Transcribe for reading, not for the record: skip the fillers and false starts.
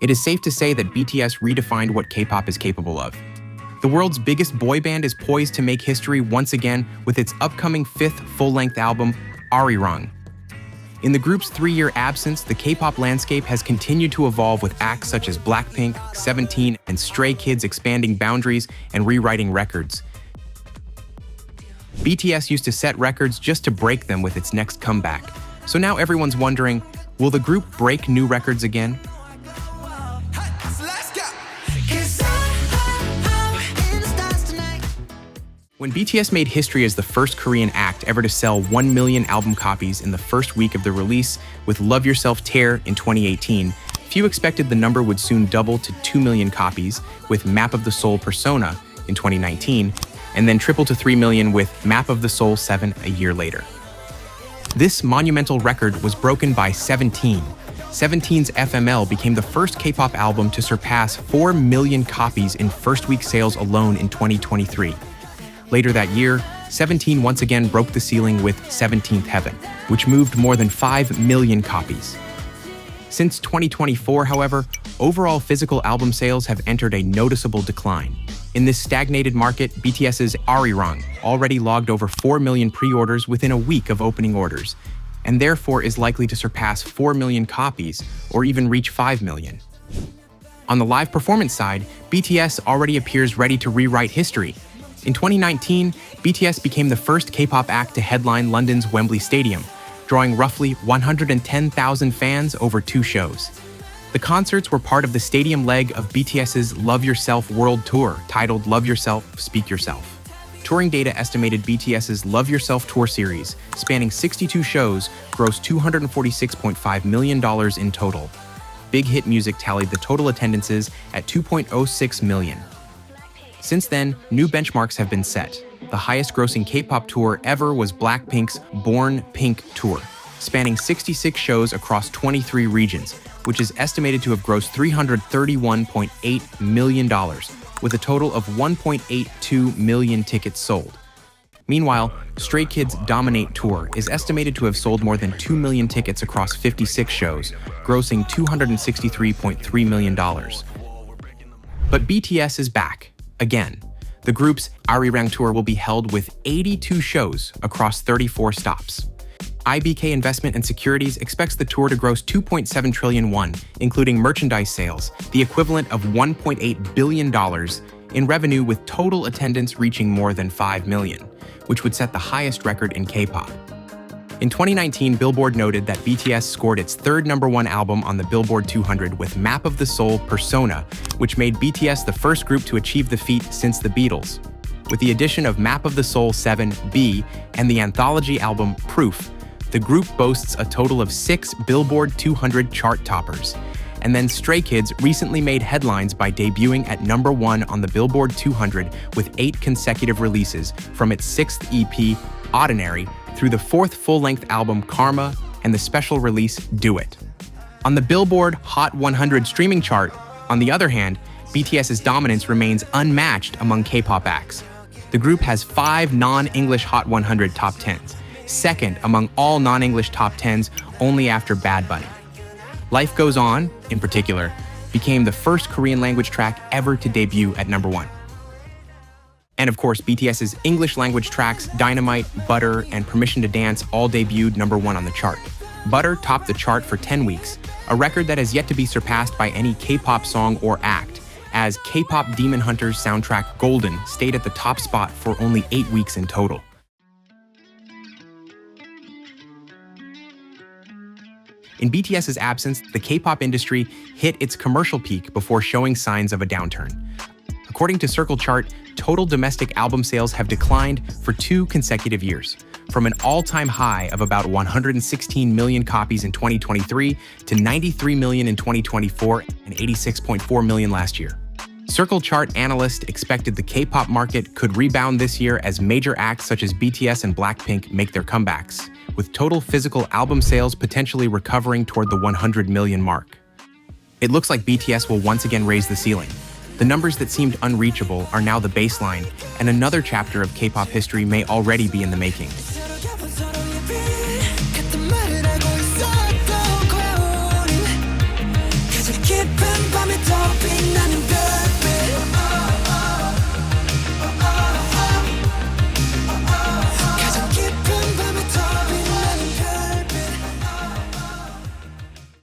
It is safe to say that BTS redefined what K-pop is capable of. The world's biggest boy band is poised to make history once again with its upcoming 5th full-length album, Arirang. In the group's 3-year absence, the K-pop landscape has continued to evolve with acts such as Blackpink, 17, and Stray Kids expanding boundaries and rewriting records. BTS used to set records just to break them with its next comeback. So now everyone's wondering, will the group break new records again? When BTS made history as the first Korean act ever to sell 1 million album copies in the first week of the release with Love Yourself Tear in 2018, few expected the number would soon double to 2 million copies with Map of the Soul Persona in 2019, and then triple to 3 million with Map of the Soul 7 a year later. This monumental record was broken by 17. 17's FML became the first K-pop album to surpass 4 million copies in first-week sales alone in 2023. Later that year, 17 once again broke the ceiling with 17th Heaven, which moved more than 5 million copies. Since 2024, however, overall physical album sales have entered a noticeable decline. In this stagnated market, BTS's Arirang already logged over 4 million pre-orders within a week of opening orders, and therefore is likely to surpass 4 million copies or even reach 5 million. On the live performance side, BTS already appears ready to rewrite history. In 2019, BTS became the first K-pop act to headline London's Wembley Stadium, drawing roughly 110,000 fans over 2 shows. The concerts were part of the stadium leg of BTS's Love Yourself World Tour, titled Love Yourself, Speak Yourself. Touring data estimated BTS's Love Yourself Tour series, spanning 62 shows, grossed $246.5 million in total. Big Hit Music tallied the total attendances at 2.06 million. Since then, new benchmarks have been set. The highest-grossing K-pop tour ever was Blackpink's Born Pink tour, spanning 66 shows across 23 regions, which is estimated to have grossed $331.8 million, with a total of 1.82 million tickets sold. Meanwhile, Stray Kids' Dominate tour is estimated to have sold more than 2 million tickets across 56 shows, grossing $263.3 million. But BTS is back. Again, the group's Arirang tour will be held with 82 shows across 34 stops. IBK Investment and Securities expects the tour to gross 2.7 trillion won, including merchandise sales, the equivalent of $1.8 billion in revenue, with total attendance reaching more than 5 million, which would set the highest record in K-pop. In 2019, Billboard noted that BTS scored its 3rd #1 album on the Billboard 200 with Map of the Soul Persona, which made BTS the first group to achieve the feat since the Beatles. With the addition of Map of the Soul 7B and the anthology album Proof, the group boasts a total of 6 Billboard 200 chart toppers. And then Stray Kids recently made headlines by debuting at #1 on the Billboard 200 with 8 consecutive releases, from its 6th EP, Ordinary, through the 4th full-length album Karma and the special release Do It. On the Billboard Hot 100 streaming chart, on the other hand, BTS's dominance remains unmatched among K-pop acts. The group has 5 non-English Hot 100 top 10s, second among all non-English top 10s only after Bad Bunny. Life Goes On, in particular, became the first Korean language track ever to debut at #1. And of course, BTS's English language tracks Dynamite, Butter, and Permission to Dance all debuted #1 on the chart. Butter topped the chart for 10 weeks, a record that has yet to be surpassed by any K-pop song or act, as K-pop Demon Hunters soundtrack Golden stayed at the top spot for only 8 weeks in total. In BTS's absence, the K-pop industry hit its commercial peak before showing signs of a downturn. According to Circle Chart, total domestic album sales have declined for 2 consecutive years, from an all-time high of about 116 million copies in 2023 to 93 million in 2024 and 86.4 million last year. Circle Chart analysts expected the K-pop market could rebound this year as major acts such as BTS and Blackpink make their comebacks, with total physical album sales potentially recovering toward the 100 million mark. It looks like BTS will once again raise the ceiling. The numbers that seemed unreachable are now the baseline, and another chapter of K-pop history may already be in the making. Keep 밤에 더 빛나는 별